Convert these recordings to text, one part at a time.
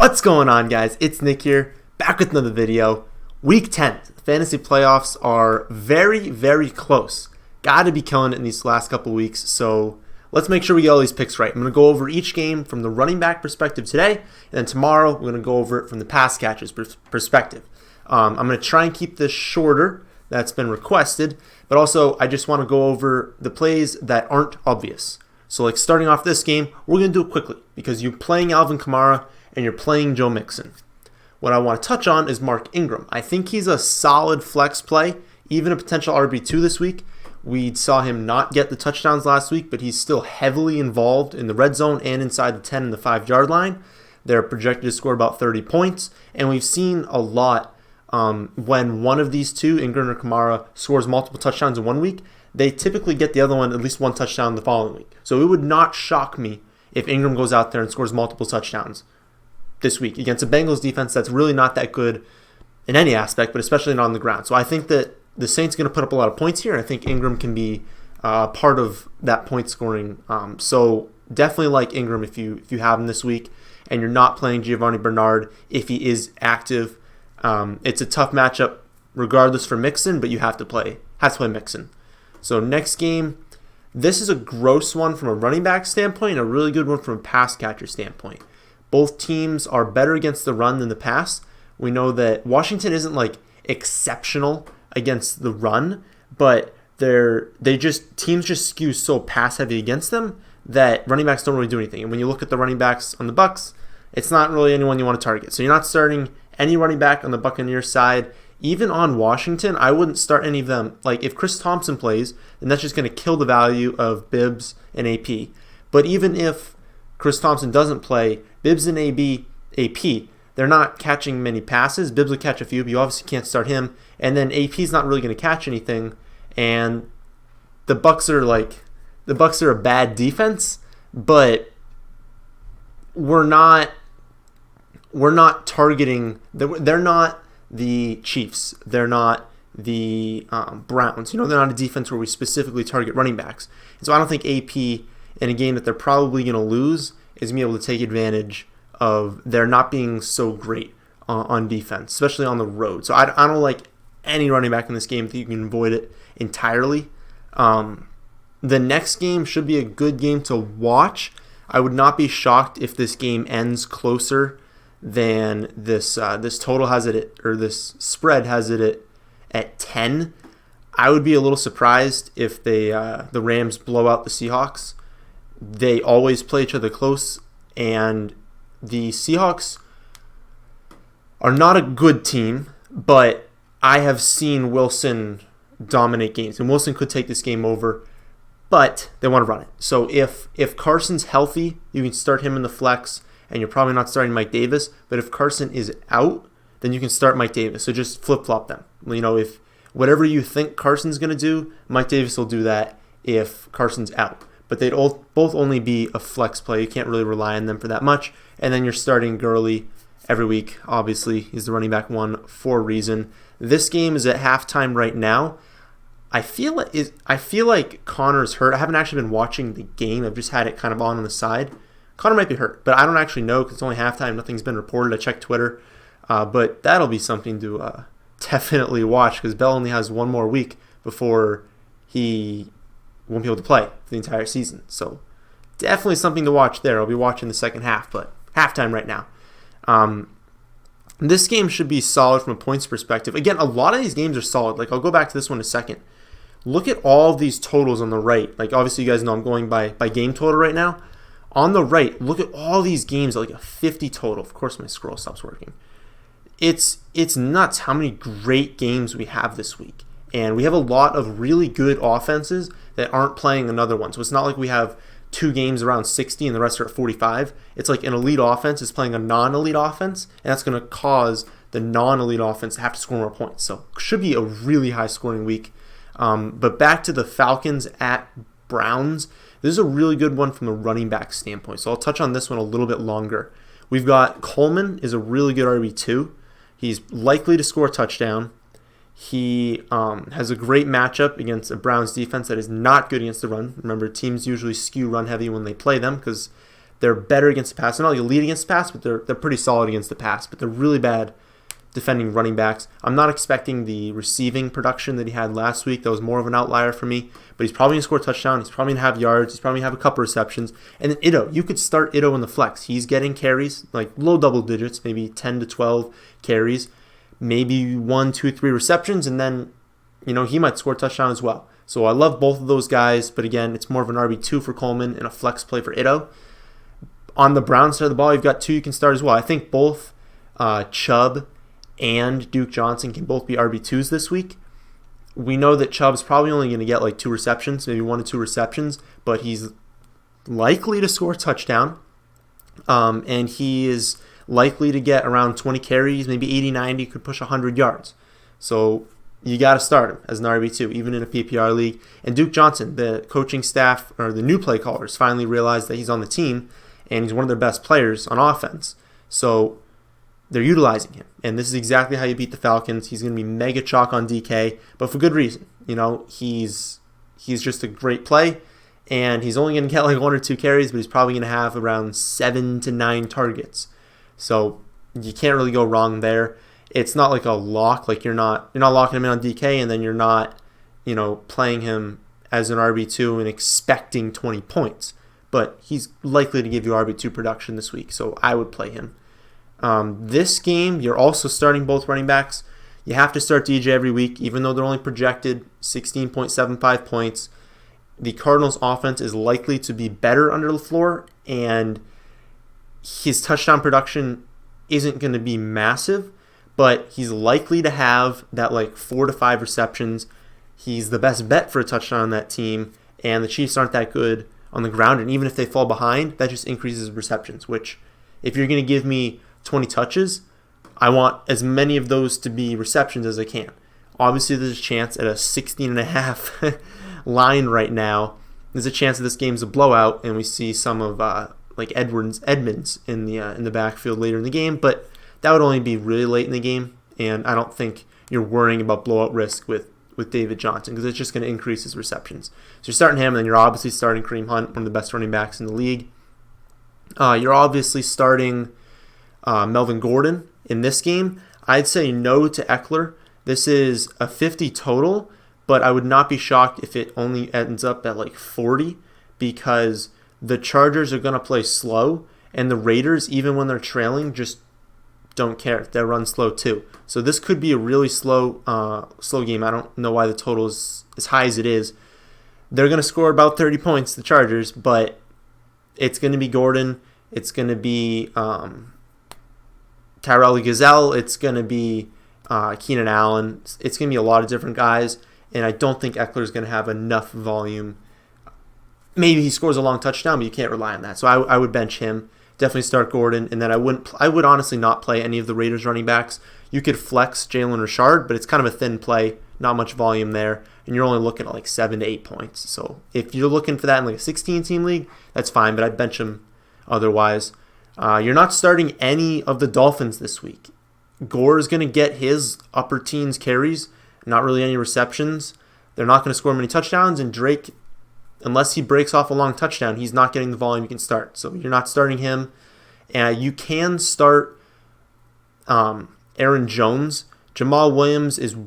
What's going on, guys? It's Nick here, back with another video. Week 10, fantasy playoffs are very, very close. Got to be killing it in these last couple weeks, so let's make sure we get all these picks right. I'm going to go over each game from the running back perspective today, and then tomorrow we're going to go over it from the pass catchers perspective. I'm going to try and keep this shorter. That's been requested, but also I just want to go over the plays that aren't obvious. So like starting off this game, we're going to do it quickly because you're playing Alvin Kamara and you're playing Joe Mixon. What I want to touch on is Mark Ingram. I think he's a solid flex play, even a potential RB2 this week. We saw him not get the touchdowns last week, but he's still heavily involved in the red zone and inside the 10 and the 5-yard line. They're projected to score about 30 points, and we've seen a lot when one of these two, Ingram or Kamara, scores multiple touchdowns in 1 week, they typically get the other one at least one touchdown the following week. So it would not shock me if Ingram goes out there and scores multiple touchdowns this week against a Bengals defense that's really not that good in any aspect, but especially not on the ground. So I think that the Saints are going to put up a lot of points here. I think Ingram can be part of that point scoring. So definitely like Ingram if you have him this week, and you're not playing Giovanni Bernard if he is active. It's a tough matchup regardless for Mixon, but you have to play Mixon. So next game, this is a gross one from a running back standpoint and a really good one from a pass catcher standpoint. Both teams are better against the run than the pass. We know that Washington isn't like exceptional against the run, but teams just skew so pass heavy against them that running backs don't really do anything. And when you look at the running backs on the Bucs, it's not really anyone you want to target. So you're not starting any running back on the Buccaneers side. Even on Washington, I wouldn't start any of them. Like if Chris Thompson plays, then that's just going to kill the value of Bibbs and AP. But even if Chris Thompson doesn't play, Bibbs and AP, they're not catching many passes. Bibbs will catch a few, but you obviously can't start him. And then AP's not really going to catch anything. And the Bucs are a bad defense, but we're not targeting. They're not the Chiefs. They're not the Browns. They're not a defense where we specifically target running backs. And so I don't think AP in a game that they're probably going to lose is going to be able to take advantage of their not being so great on defense, especially on the road. So I don't like any running back in this game. I think you can avoid it entirely. The next game should be a good game to watch. I would not be shocked if this game ends closer than this total has it or this spread has it at 10. I would be a little surprised if the Rams blow out the Seahawks. They always play each other close, and the Seahawks are not a good team, but I have seen Wilson dominate games, and Wilson could take this game over, but they want to run it. So if Carson's healthy, you can start him in the flex, and you're probably not starting Mike Davis, but if Carson is out, then you can start Mike Davis. So just flip-flop them. If whatever you think Carson's going to do, Mike Davis will do that if Carson's out. But they'd both only be a flex play. You can't really rely on them for that much. And then you're starting Gurley every week. Obviously, he's the running back one for a reason. This game is at halftime right now. I feel like Connor's hurt. I haven't actually been watching the game. I've just had it kind of on the side. Connor might be hurt, but I don't actually know because it's only halftime. Nothing's been reported. I checked Twitter. But that'll be something to definitely watch because Bell only has one more week before he won't be able to play for the entire season. So definitely something to watch there. I'll be watching the second half, but halftime right now. This game should be solid from a points perspective. Again, a lot of these games are solid. Like I'll go back to this one in a second. Look at all of these totals on the right. Like obviously you guys know I'm going by game total right now. On the right, look at all these games at like a 50 total. Of course my scroll stops working. It's nuts how many great games we have this week. And we have a lot of really good offenses that aren't playing another one. So it's not like we have two games around 60 and the rest are at 45. It's like an elite offense is playing a non-elite offense, and that's going to cause the non-elite offense to have to score more points. So it should be a really high-scoring week. But back to the Falcons at Browns. This is a really good one from the running back standpoint. So I'll touch on this one a little bit longer. We've got Coleman is a really good RB2. He's likely to score a touchdown. He has a great matchup against a Browns defense that is not good against the run. Remember, teams usually skew run heavy when they play them because They're better against the pass. They're not like elite against the pass, but they're pretty solid against the pass. But they're really bad defending running backs. I'm not expecting the receiving production that he had last week. That was more of an outlier for me. But he's probably going to score a touchdown. He's probably going to have yards. He's probably going to have a couple receptions. And then Ito, you could start Ito in the flex. He's getting carries, like low double digits, maybe 10 to 12 carries, maybe 1, 2, 3 receptions, and then, he might score a touchdown as well. So I love both of those guys, but again, it's more of an RB2 for Coleman and a flex play for Ito. On the Browns side of the ball, you've got 2 you can start as well. I think both Chubb and Duke Johnson can both be RB2s this week. We know that Chubb's probably only going to get like 2 receptions, maybe 1 to 2 receptions, but he's likely to score a touchdown. And he is likely to get around 20 carries, maybe 80, 90, could push 100 yards. So you got to start him as an RB2, even in a PPR league. And Duke Johnson, the coaching staff, or the new play callers, finally realized that he's on the team, and he's one of their best players on offense. So they're utilizing him. And this is exactly how you beat the Falcons. He's going to be mega chalk on DK, but for good reason. He's just a great play, and he's only going to get like 1 or 2 carries, but he's probably going to have around 7 to 9 targets. So you can't really go wrong there. It's not like a lock, like you're not locking him in on DK, and then you're not, playing him as an RB2 and expecting 20 points. But he's likely to give you RB2 production this week, so I would play him. This game, you're also starting both running backs. You have to start DJ every week, even though they're only projected 16.75 points. The Cardinals' offense is likely to be better under LaFleur, and his touchdown production isn't going to be massive, but he's likely to have that like 4 to 5 receptions. He's the best bet for a touchdown on that team, and the Chiefs aren't that good on the ground, and even if they fall behind, that just increases receptions, which if you're going to give me 20 touches, I want as many of those to be receptions as I can. Obviously, there's a chance at a 16.5 line right now. There's a chance that this game's a blowout, and we see some of like Edmonds in the backfield later in the game, but that would only be really late in the game, and I don't think you're worrying about blowout risk with David Johnson because it's just going to increase his receptions. So you're starting him, and then you're obviously starting Kareem Hunt, one of the best running backs in the league. You're obviously starting Melvin Gordon in this game. I'd say no to Eckler. This is a 50 total, but I would not be shocked if it only ends up at like 40 because the Chargers are going to play slow, and the Raiders, even when they're trailing, just don't care. They run slow too. So this could be a really slow game. I don't know why the total is as high as it is. They're going to score about 30 points, the Chargers, but it's going to be Gordon. It's going to be Tyrell Gazelle. It's going to be Keenan Allen. It's going to be a lot of different guys, and I don't think Eckler is going to have enough volume. Maybe he scores a long touchdown, but you can't rely on that. So I would bench him. Definitely start Gordon, and then I would honestly not play any of the Raiders running backs. You could flex Jalen Richard, but it's kind of a thin play, not much volume there, and you're only looking at like 7 to 8 points. So if you're looking for that in like a 16-team league, that's fine, but I'd bench him otherwise. You're not starting any of the Dolphins this week. Gore is going to get his upper teens carries, not really any receptions. They're not going to score many touchdowns, and Drake, unless he breaks off a long touchdown, he's not getting the volume you can start. So you're not starting him. You can start Aaron Jones. Jamal Williams is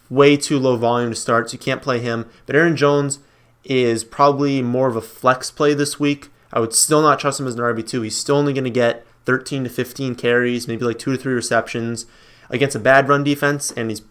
way too low volume to start, so you can't play him. But Aaron Jones is probably more of a flex play this week. I would still not trust him as an RB2. He's still only going to get 13 to 15 carries, maybe like 2 to 3 receptions against a bad run defense, and he's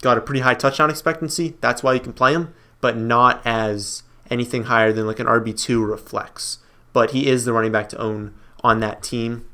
got a pretty high touchdown expectancy. That's why you can play him, but not as anything higher than like an RB2 or a flex. But he is the running back to own on that team.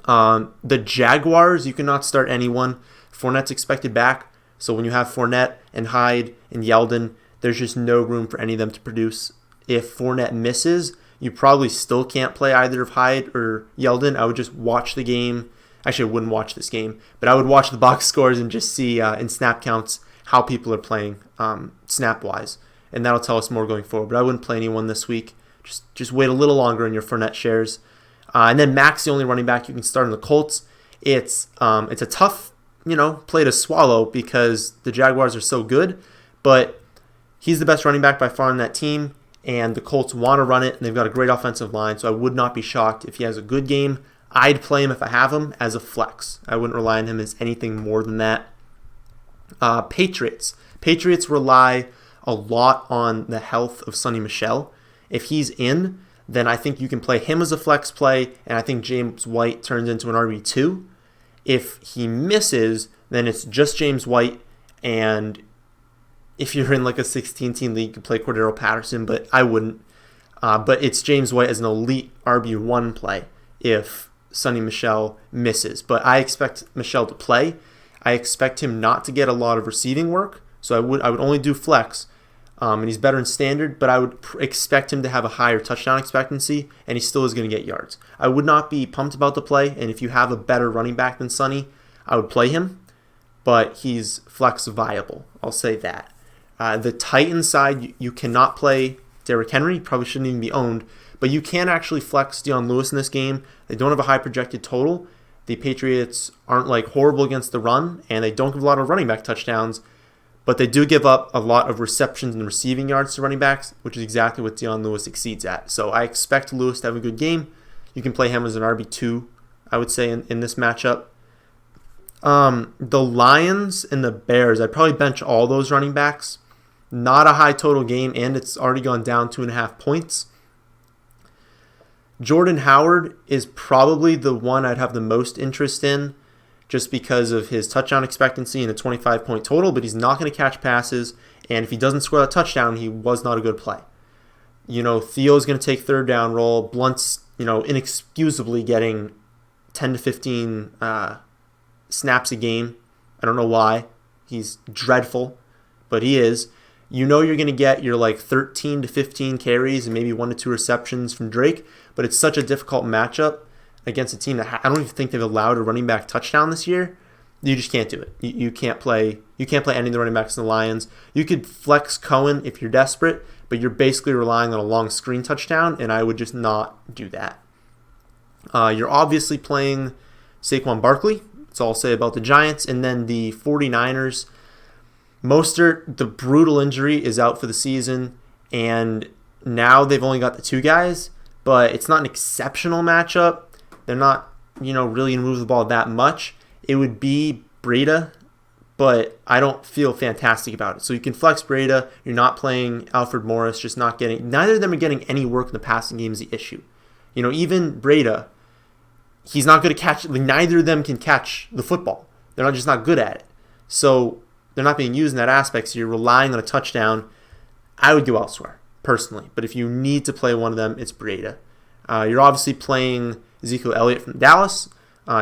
The Jaguars, you cannot start anyone. Fournette's expected back, so when you have Fournette and Hyde and Yeldon, there's just no room for any of them to produce. If Fournette misses, you probably still can't play either of Hyde or Yeldon. I would just watch the game. Actually, I wouldn't watch this game, but I would watch the box scores and just see in snap counts how people are playing snap-wise, and that'll tell us more going forward. But I wouldn't play anyone this week. Just wait a little longer in your Fournette shares. And then Mac's the only running back you can start in the Colts. It's a tough play to swallow because the Jaguars are so good, but he's the best running back by far on that team. and the Colts want to run it, and they've got a great offensive line, so I would not be shocked if he has a good game. I'd play him if I have him as a flex. I wouldn't rely on him as anything more than that. Patriots. Patriots rely a lot on the health of Sonny Michel. If he's in, then I think you can play him as a flex play, and I think James White turns into an RB2. If he misses, then it's just James White, and if you're in like a 16-team league, you can play Cordero Patterson, but I wouldn't. But it's James White as an elite RB1 play if Sonny Michel misses. But I expect Michel to play. I expect him not to get a lot of receiving work, so I would only do flex. And he's better in standard, but I would expect him to have a higher touchdown expectancy, and he still is going to get yards. I would not be pumped about the play, and if you have a better running back than Sonny, I would play him, but he's flex viable. I'll say that. The Titans side, you cannot play Derrick Henry, probably shouldn't even be owned, but you can actually flex Dion Lewis in this game. They don't have a high projected total. The Patriots aren't like horrible against the run, and they don't give a lot of running back touchdowns, but they do give up a lot of receptions and receiving yards to running backs, which is exactly what Dion Lewis exceeds at. So I expect Lewis to have a good game. You can play him as an RB2, I would say, in this matchup. The Lions and the Bears, I'd probably bench all those running backs. Not a high total game, and it's already gone down 2.5 points. Jordan Howard is probably the one I'd have the most interest in, just because of his touchdown expectancy and a 25-point total, but he's not going to catch passes, and if he doesn't score a touchdown, he was not a good play. Theo's going to take third down role. Blunt's, inexcusably getting 10 to 15 snaps a game. I don't know why. He's dreadful, but he is. You're going to get your 13 to 15 carries and maybe 1 to 2 receptions from Drake, but it's such a difficult matchup against a team that I don't even think they've allowed a running back touchdown this year. You just can't do it. You can't play any of the running backs in the Lions. You could flex Cohen if you're desperate, but you're basically relying on a long screen touchdown, and I would just not do that. You're obviously playing Saquon Barkley. That's all I'll say about the Giants. And then the 49ers, Mostert, the brutal injury, is out for the season, and now they've only got the two guys, but it's not an exceptional matchup. They're not, really going to move the ball that much. It would be Breida, but I don't feel fantastic about it. So you can flex Breida. You're not playing Alfred Morris, neither of them are getting any work in the passing game is the issue. Even Breida, he's not going to catch, neither of them can catch the football. They're just not good at it. So they're not being used in that aspect, so you're relying on a touchdown. I would go elsewhere, personally. But if you need to play one of them, it's Breida. You're obviously playing Ezekiel Elliott from Dallas.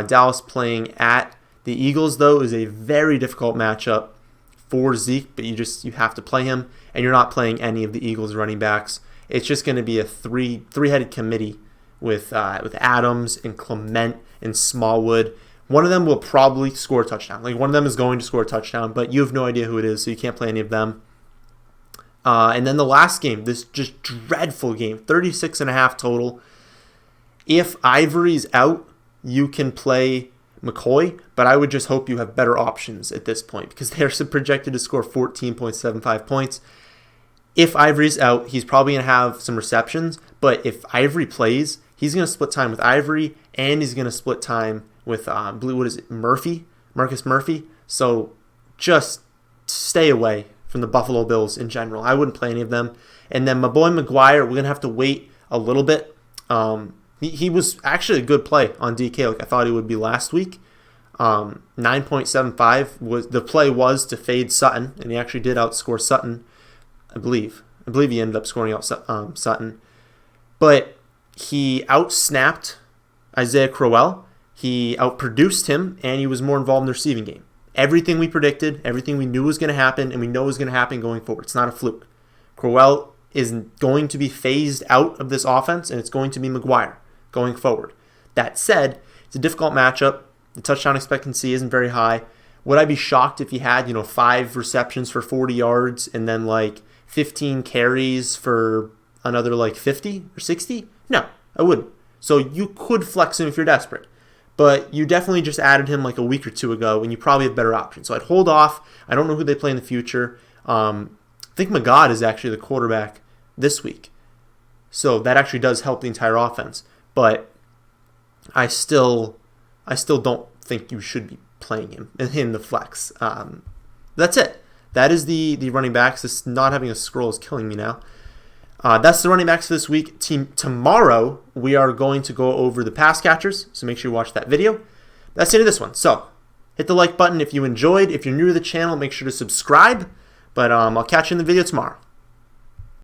Dallas playing at the Eagles, though, is a very difficult matchup for Zeke, but you have to play him, and you're not playing any of the Eagles running backs. It's just going to be a three-headed committee with Adams and Clement and Smallwood. One of them will probably score a touchdown. One of them is going to score a touchdown, but you have no idea who it is, so you can't play any of them. And then the last game, this just dreadful game, 36.5 total. If Ivory's out, you can play McCoy, but I would just hope you have better options at this point because they're projected to score 14.75 points. If Ivory's out, he's probably going to have some receptions, but if Ivory plays, he's going to split time with Ivory, and he's going to split time with Marcus Murphy. So just stay away from the Buffalo Bills in general. I wouldn't play any of them. And then my boy McGuire, we're going to have to wait a little bit. He was actually a good play on DK like I thought he would be last week. 9.75 was the play was to fade Sutton, and he actually did outscore Sutton, I believe. I believe he ended up scoring out Sutton. But he outsnapped Isaiah Crowell. He outproduced him, and he was more involved in the receiving game. Everything we predicted, everything we knew was going to happen, and we know is going to happen going forward. It's not a fluke. Crowell is going to be phased out of this offense, and it's going to be McGuire going forward. That said, it's a difficult matchup. The touchdown expectancy isn't very high. Would I be shocked if he had, 5 receptions for 40 yards and then 15 carries for another 50 or 60? No, I wouldn't. So you could flex him if you're desperate. But you definitely just added him a week or two ago, and you probably have better options. So I'd hold off. I don't know who they play in the future. I think Magad is actually the quarterback this week. So that actually does help the entire offense. But I still don't think you should be playing him in the flex. That's it. That is the running backs. This not having a scroll is killing me now. That's the running backs for this week. Tomorrow, we are going to go over the pass catchers, so make sure you watch that video. That's the end of this one. So hit the like button if you enjoyed. If you're new to the channel, make sure to subscribe. But I'll catch you in the video tomorrow.